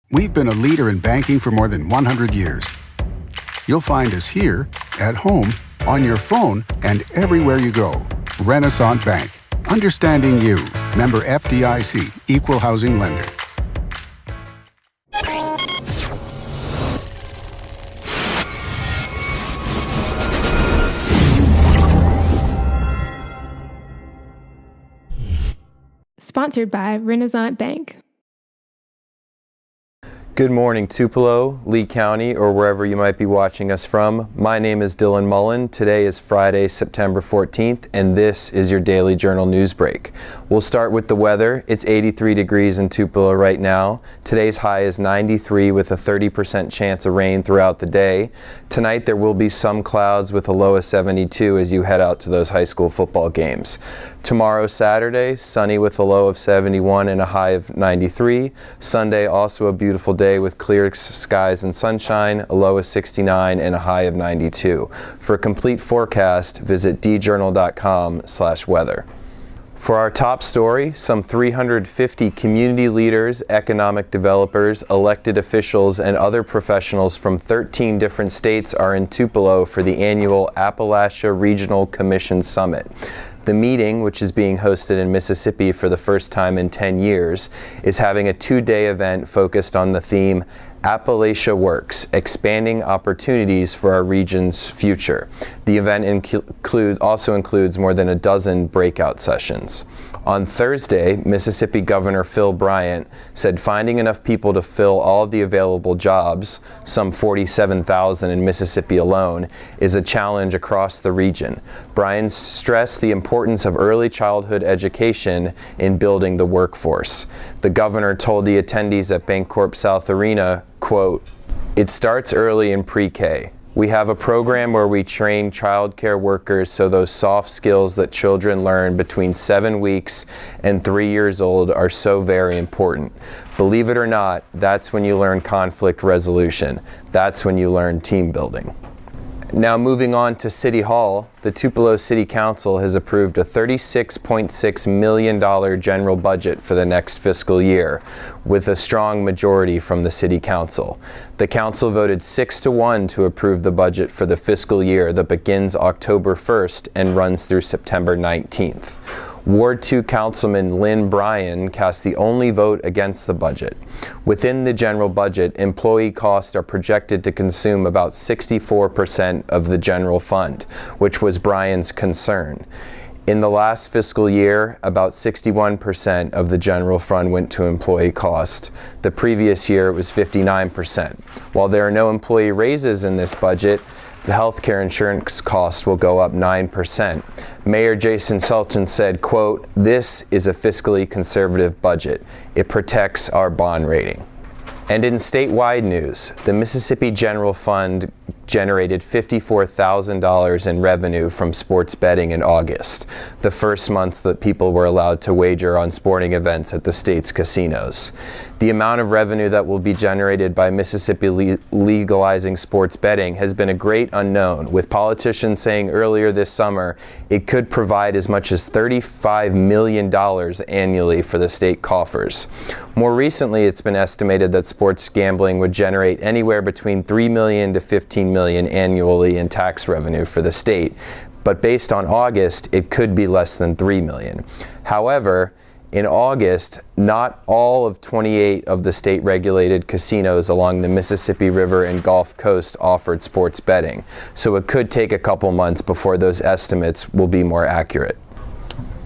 We've been a leader in banking for more than 100 years. You'll find us here, at home, on your phone, and everywhere you go. Renaissance Bank. Understanding you. Member FDIC. Equal housing lender. Sponsored by Renaissance Bank. Good morning, Tupelo, Lee County, or wherever you might be watching us from. My name is Dylan Mullen. Today is Friday, September 14th, and this is your Daily Journal Newsbreak. We'll start with the weather. It's 83 degrees in Tupelo right now. Today's high is 93 with a 30% chance of rain throughout the day. Tonight there will be some clouds with a low of 72 as you head out to those high school football games. Tomorrow, Saturday, sunny with a low of 71 and a high of 93. Sunday, also a beautiful day with clear skies and sunshine, a low of 69 and a high of 92. For a complete forecast, visit djournal.com/weather. For our top story, some 350 community leaders, economic developers, elected officials, and other professionals from 13 different states are in Tupelo for the annual Appalachia Regional Commission Summit. The meeting, which is being hosted in Mississippi for the first time in 10 years, is having a two-day event focused on the theme Appalachia Works, expanding opportunities for our region's future. The event also includes more than a dozen breakout sessions. On Thursday, Mississippi Governor Phil Bryant said finding enough people to fill all of the available jobs, some 47,000 in Mississippi alone, is a challenge across the region. Bryant stressed the importance of early childhood education in building the workforce. The governor told the attendees at Bancorp South Arena, quote, "It starts early in pre-K. We have a program where we train childcare workers so those soft skills that children learn between 7 weeks and 3 years old are so very important. Believe it or not, that's when you learn conflict resolution. That's when you learn team building." Now moving on to City Hall, the Tupelo City Council has approved a $36.6 million general budget for the next fiscal year, with a strong majority from the City Council. The Council voted 6-1 to approve the budget for the fiscal year that begins October 1st and runs through September 19th. Ward 2 Councilman Lynn Bryan cast the only vote against the budget. Within the general budget, employee costs are projected to consume about 64% of the general fund, which was Bryan's concern. In the last fiscal year, about 61% of the general fund went to employee cost. The previous year, it was 59%. While there are no employee raises in this budget, the healthcare insurance costs will go up 9%. Mayor Jason Sultan said, quote, "This is a fiscally conservative budget. It protects our bond rating." And in statewide news, the Mississippi General Fund generated $54,000 in revenue from sports betting in August, the first month that people were allowed to wager on sporting events at the state's casinos. The amount of revenue that will be generated by Mississippi legalizing sports betting has been a great unknown, with politicians saying earlier this summer it could provide as much as $35 million annually for the state coffers. More recently, it's been estimated that sports gambling would generate anywhere between $3 million to $15 million annually in tax revenue for the state, but based on August, it could be less than $3 million. However, in August, not all of 28 of the state-regulated casinos along the Mississippi River and Gulf Coast offered sports betting, so it could take a couple months before those estimates will be more accurate.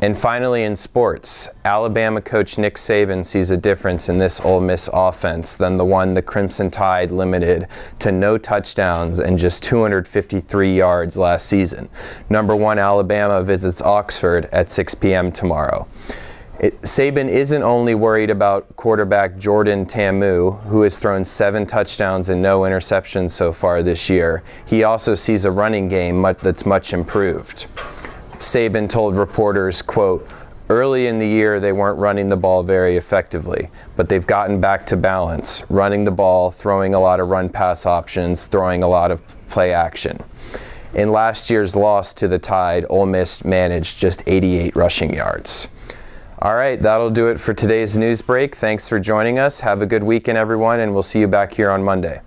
And finally, in sports, Alabama coach Nick Saban sees a difference in this Ole Miss offense than the one the Crimson Tide limited to no touchdowns and just 253 yards last season. Number 1 Alabama visits Oxford at 6 p.m. tomorrow. Saban isn't only worried about quarterback Jordan Ta'amu, who has thrown 7 touchdowns and no interceptions so far this year. He also sees a running game that's much improved. Saban told reporters, quote, "Early in the year, they weren't running the ball very effectively, but they've gotten back to balance, running the ball, throwing a lot of run-pass options, throwing a lot of play action." In last year's loss to the Tide, Ole Miss managed just 88 rushing yards. All right, that'll do it for today's news break. Thanks for joining us. Have a good weekend, everyone, and we'll see you back here on Monday.